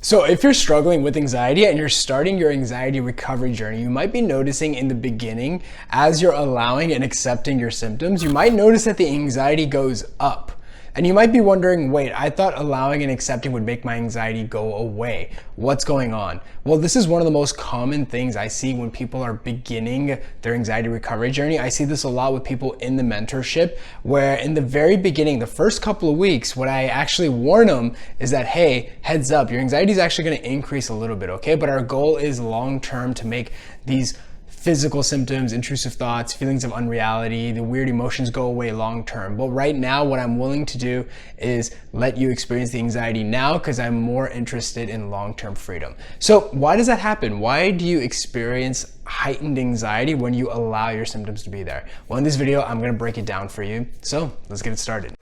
So if you're struggling with anxiety and you're starting your anxiety recovery journey, you might be noticing in the beginning, as you're allowing and accepting your symptoms, you might notice that the anxiety goes up. And you might be wondering, wait, I thought allowing and accepting would make my anxiety go away. What's going on? Well, this is one of the most common things I see when people are beginning their anxiety recovery journey. I see this a lot with people in the mentorship, where in the very beginning, the first couple of weeks, what I actually warn them is that, hey, heads up, your anxiety is actually going to increase a little bit, okay? But our goal is long-term to make these physical symptoms, intrusive thoughts, feelings of unreality, the weird emotions go away long term. But right now, what I'm willing to do is let you experience the anxiety now because I'm more interested in long-term freedom. So why does that happen? Why do you experience heightened anxiety when you allow your symptoms to be there? Well, in this video, I'm gonna break it down for you. So let's get it started.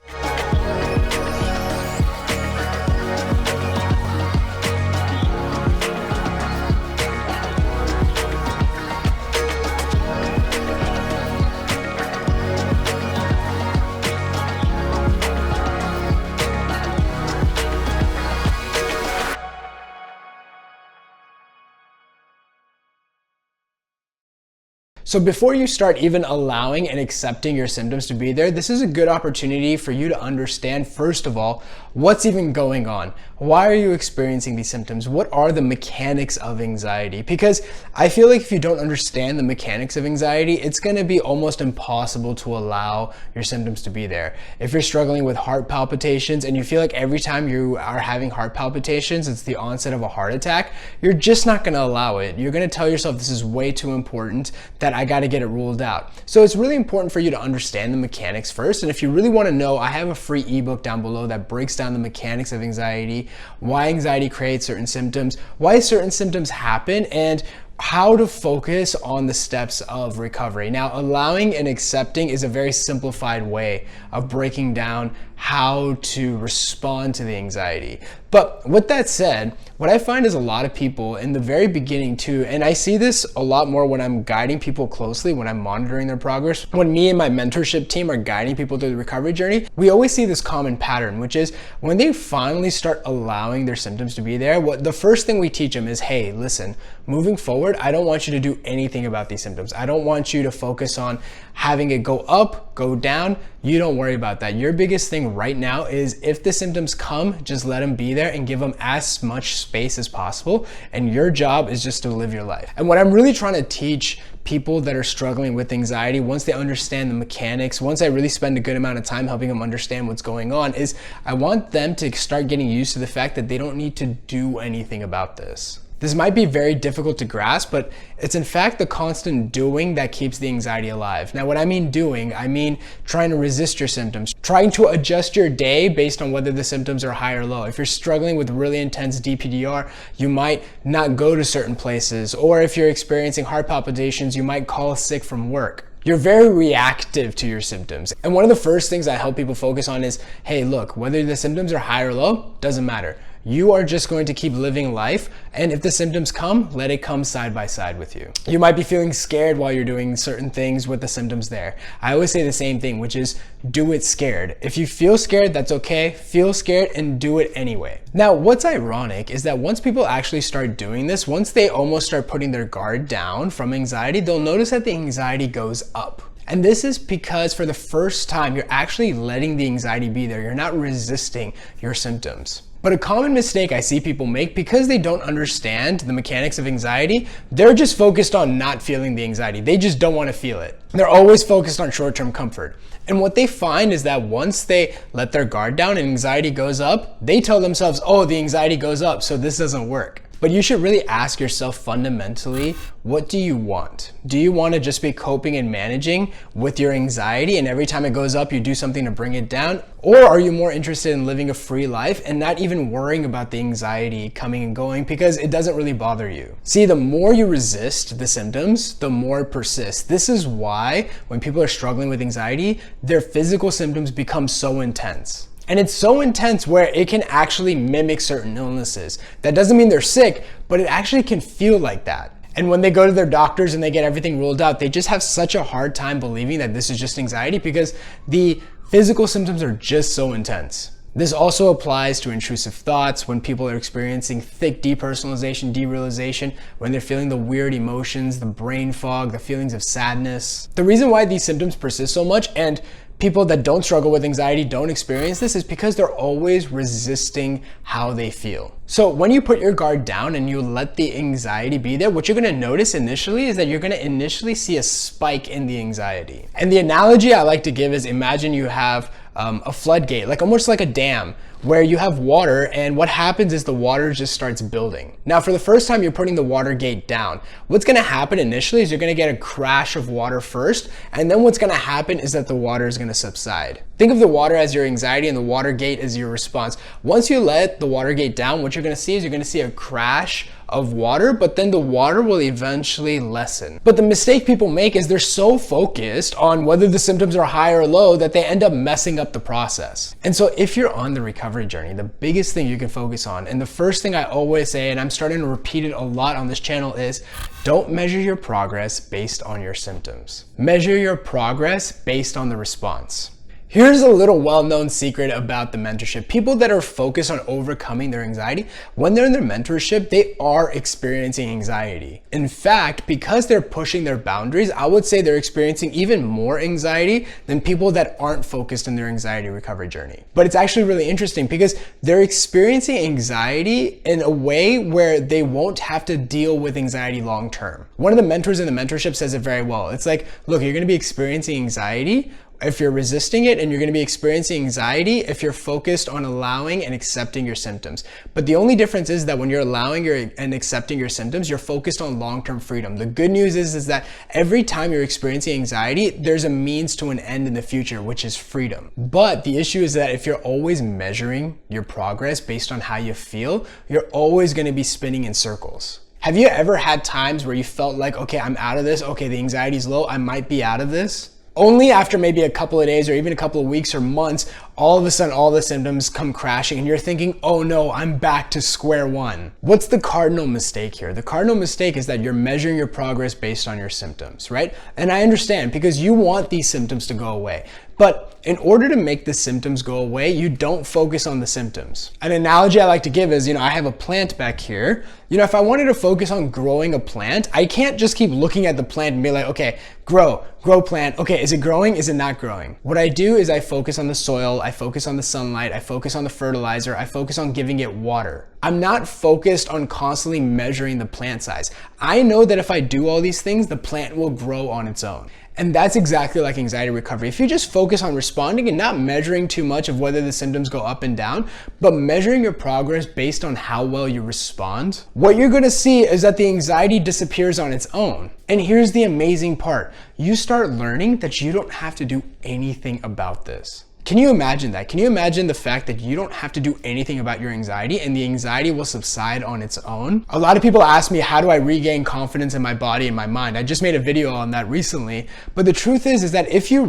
So before you start even allowing and accepting your symptoms to be there, this is a good opportunity for you to understand, first of all, what's even going on. Why are you experiencing these symptoms? What are the mechanics of anxiety? Because I feel like if you don't understand the mechanics of anxiety, it's going to be almost impossible to allow your symptoms to be there. If you're struggling with heart palpitations and you feel like every time you are having heart palpitations, it's the onset of a heart attack, you're just not going to allow it. You're going to tell yourself this is way too important, that I got to get it ruled out. So it's really important for you to understand the mechanics first. And if you really want to know, I have a free ebook down below that breaks down the mechanics of anxiety, why anxiety creates certain symptoms, why certain symptoms happen, and how to focus on the steps of recovery. Now, allowing and accepting is a very simplified way of breaking down how to respond to the anxiety. But with that said, what I find is a lot of people in the very beginning too, and I see this a lot more when I'm guiding people closely, when I'm monitoring their progress, when me and my mentorship team are guiding people through the recovery journey, we always see this common pattern, which is when they finally start allowing their symptoms to be there, the first thing we teach them is, hey, listen, moving forward, I don't want you to do anything about these symptoms. I don't want you to focus on having it go up, go down. You don't worry about that. Your biggest thing right now is if the symptoms come, just let them be there and give them as much space as possible. And your job is just to live your life. And what I'm really trying to teach people that are struggling with anxiety, once they understand the mechanics, once I really spend a good amount of time helping them understand what's going on, is I want them to start getting used to the fact that they don't need to do anything about this. This might be very difficult to grasp, but it's in fact the constant doing that keeps the anxiety alive. Now, what I mean doing, I mean trying to resist your symptoms, trying to adjust your day based on whether the symptoms are high or low. If you're struggling with really intense DPDR, you might not go to certain places. Or if you're experiencing heart palpitations, you might call sick from work. You're very reactive to your symptoms. And one of the first things I help people focus on is, hey, look, whether the symptoms are high or low, doesn't matter. You are just going to keep living life, and if the symptoms come, let it come side by side with you. You might be feeling scared while you're doing certain things with the symptoms there. I always say the same thing, which is do it scared. If you feel scared, that's okay. Feel scared and do it anyway. Now, what's ironic is that once people actually start doing this, once they almost start putting their guard down from anxiety, they'll notice that the anxiety goes up. And this is because for the first time, you're actually letting the anxiety be there. You're not resisting your symptoms. But a common mistake I see people make, because they don't understand the mechanics of anxiety, they're just focused on not feeling the anxiety. They just don't want to feel it. They're always focused on short-term comfort. And what they find is that once they let their guard down and anxiety goes up, they tell themselves, oh, the anxiety goes up, so this doesn't work. But you should really ask yourself fundamentally, what do you want? Do you want to just be coping and managing with your anxiety, and every time it goes up, you do something to bring it down? Or are you more interested in living a free life and not even worrying about the anxiety coming and going because it doesn't really bother you? See, the more you resist the symptoms, the more it persists. This is why when people are struggling with anxiety, their physical symptoms become so intense. And it's so intense where it can actually mimic certain illnesses. That doesn't mean they're sick, but it actually can feel like that. And when they go to their doctors and they get everything ruled out, they just have such a hard time believing that this is just anxiety because the physical symptoms are just so intense. This also applies to intrusive thoughts, when people are experiencing thick depersonalization, derealization, when they're feeling the weird emotions, the brain fog, the feelings of sadness. The reason why these symptoms persist so much, and people that don't struggle with anxiety don't experience this, is because they're always resisting how they feel. So when you put your guard down and you let the anxiety be there, what you're gonna notice initially is that you're gonna initially see a spike in the anxiety. And the analogy I like to give is, imagine you have a floodgate, like almost like a dam, where you have water, and what happens is the water just starts building. Now, for the first time you're putting the water gate down, what's gonna happen initially is you're gonna get a crash of water first, and then what's gonna happen is that the water is gonna subside. Think of the water as your anxiety and the water gate as your response. Once you let the water gate down, what you're gonna see is you're gonna see a crash of water, but then the water will eventually lessen. But the mistake people make is they're so focused on whether the symptoms are high or low that they end up messing up the process. And so if you're on the recovery journey, the biggest thing you can focus on, and the first thing I always say, and I'm starting to repeat it a lot on this channel, is don't measure your progress based on your symptoms. Measure your progress based on the response. Here's a little well-known secret about the mentorship. People that are focused on overcoming their anxiety, when they're in their mentorship, they are experiencing anxiety. In fact, because they're pushing their boundaries, I would say they're experiencing even more anxiety than people that aren't focused in their anxiety recovery journey. But it's actually really interesting because they're experiencing anxiety in a way where they won't have to deal with anxiety long term. One of the mentors in the mentorship says it very well. It's like, look, you're gonna be experiencing anxiety if you're resisting it, and you're going to be experiencing anxiety if you're focused on allowing and accepting your symptoms. But the only difference is that when you're allowing and accepting your symptoms, you're focused on long-term freedom. The good news is that every time you're experiencing anxiety, there's a means to an end in the future, which is freedom. But the issue is that if you're always measuring your progress based on how you feel, you're always going to be spinning in circles. Have you ever had times where you felt like, okay, I'm out of this. Okay, the anxiety's low. I might be out of this. Only after maybe a couple of days or even a couple of weeks or months, all of a sudden all the symptoms come crashing and you're thinking, oh no, I'm back to square one. What's the cardinal mistake here? The cardinal mistake is that you're measuring your progress based on your symptoms, right? And I understand, because you want these symptoms to go away. But in order to make the symptoms go away, you don't focus on the symptoms. An analogy I like to give is, I have a plant back here. If I wanted to focus on growing a plant, I can't just keep looking at the plant and be like, okay, grow plant. Okay, is it growing? Is it not growing? What I do is I focus on the soil, I focus on the sunlight, I focus on the fertilizer, I focus on giving it water. I'm not focused on constantly measuring the plant size. I know that if I do all these things, the plant will grow on its own. And that's exactly like anxiety recovery. If you just focus on responding and not measuring too much of whether the symptoms go up and down, but measuring your progress based on how well you respond, what you're gonna see is that the anxiety disappears on its own. And here's the amazing part. You start learning that you don't have to do anything about this. Can you imagine that? Can you imagine the fact that you don't have to do anything about your anxiety and the anxiety will subside on its own? A lot of people ask me, how do I regain confidence in my body and my mind? I just made a video on that recently. But the truth is that if you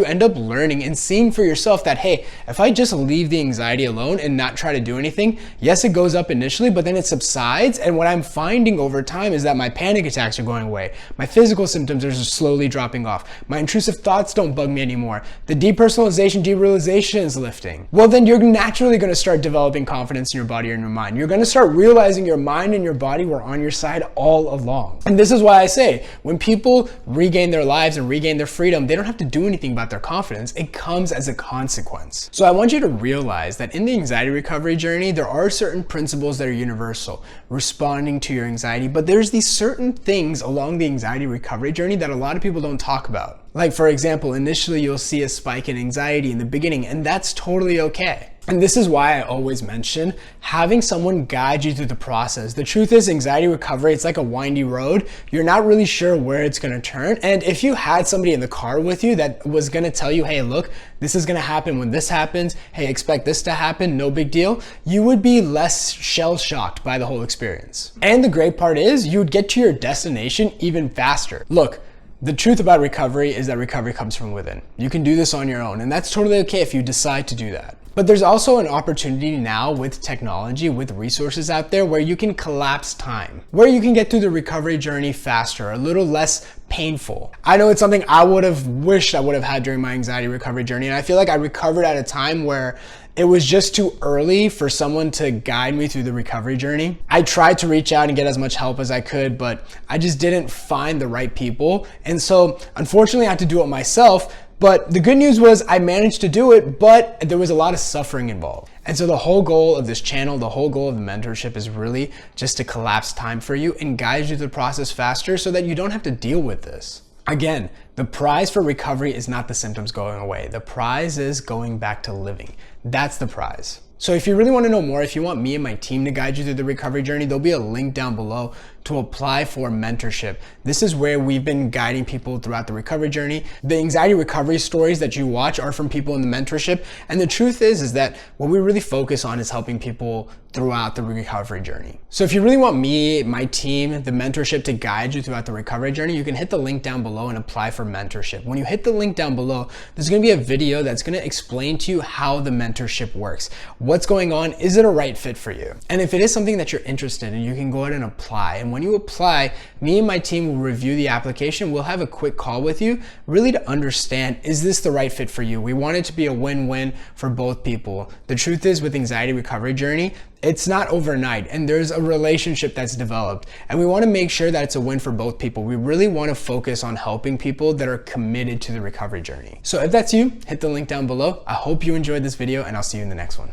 end up learning and seeing for yourself that, hey, if I just leave the anxiety alone and not try to do anything, yes, it goes up initially, but then it subsides. And what I'm finding over time is that my panic attacks are going away. My physical symptoms are slowly dropping off. My intrusive thoughts don't bug me anymore. The depersonalization, derealization is lifting. Well, then you're naturally going to start developing confidence in your body and your mind. You're going to start realizing your mind and your body were on your side all along. And this is why I say, when people regain their lives and regain their freedom, they don't have to do anything about their confidence. It comes as a consequence. So I want you to realize that in the anxiety recovery journey, there are certain principles that are universal, responding to your anxiety, but there's these certain things along the anxiety recovery journey that a lot of people don't talk about. Like, for example, initially you'll see a spike in anxiety in the beginning, and that's totally okay. And this is why I always mention having someone guide you through the process. The truth is, anxiety recovery, it's like a windy road. You're not really sure where it's gonna turn. And if you had somebody in the car with you that was gonna tell you, hey, look, this is gonna happen when this happens. Hey, expect this to happen, no big deal. You would be less shell-shocked by the whole experience. And the great part is, you would get to your destination even faster. Look, the truth about recovery is that recovery comes from within. You can do this on your own, and that's totally okay if you decide to do that. But there's also an opportunity now with technology, with resources out there, where you can collapse time, where you can get through the recovery journey faster, a little less painful. I know it's something I would have wished I would have had during my anxiety recovery journey, and I feel like I recovered at a time where It was just too early for someone to guide me through the recovery journey. I tried to reach out and get as much help as I could, but I just didn't find the right people. And so unfortunately I had to do it myself. But the good news was I managed to do it, but there was a lot of suffering involved. And so the whole goal of this channel, the whole goal of the mentorship is really just to collapse time for you and guide you through the process faster so that you don't have to deal with this. Again, the prize for recovery is not the symptoms going away. The prize is going back to living. That's the prize. So if you really want to know more, if you want me and my team to guide you through the recovery journey, there'll be a link down below to apply for mentorship. This is where we've been guiding people throughout the recovery journey. The anxiety recovery stories that you watch are from people in the mentorship. And the truth is that what we really focus on is helping people throughout the recovery journey. So if you really want me, my team, the mentorship to guide you throughout the recovery journey, you can hit the link down below and apply for mentorship. When you hit the link down below, there's gonna be a video that's gonna explain to you how the mentorship works. What's going on? Is it a right fit for you? And if it is something that you're interested in, you can go ahead and apply. And when you apply, me and my team will review the application. We'll have a quick call with you, really to understand, is this the right fit for you? We want it to be a win-win for both people. The truth is, with anxiety recovery journey, it's not overnight, and there's a relationship that's developed, and we want to make sure that it's a win for both people. We really want to focus on helping people that are committed to the recovery journey. So if that's you, hit the link down below. I hope you enjoyed this video, and I'll see you in the next one.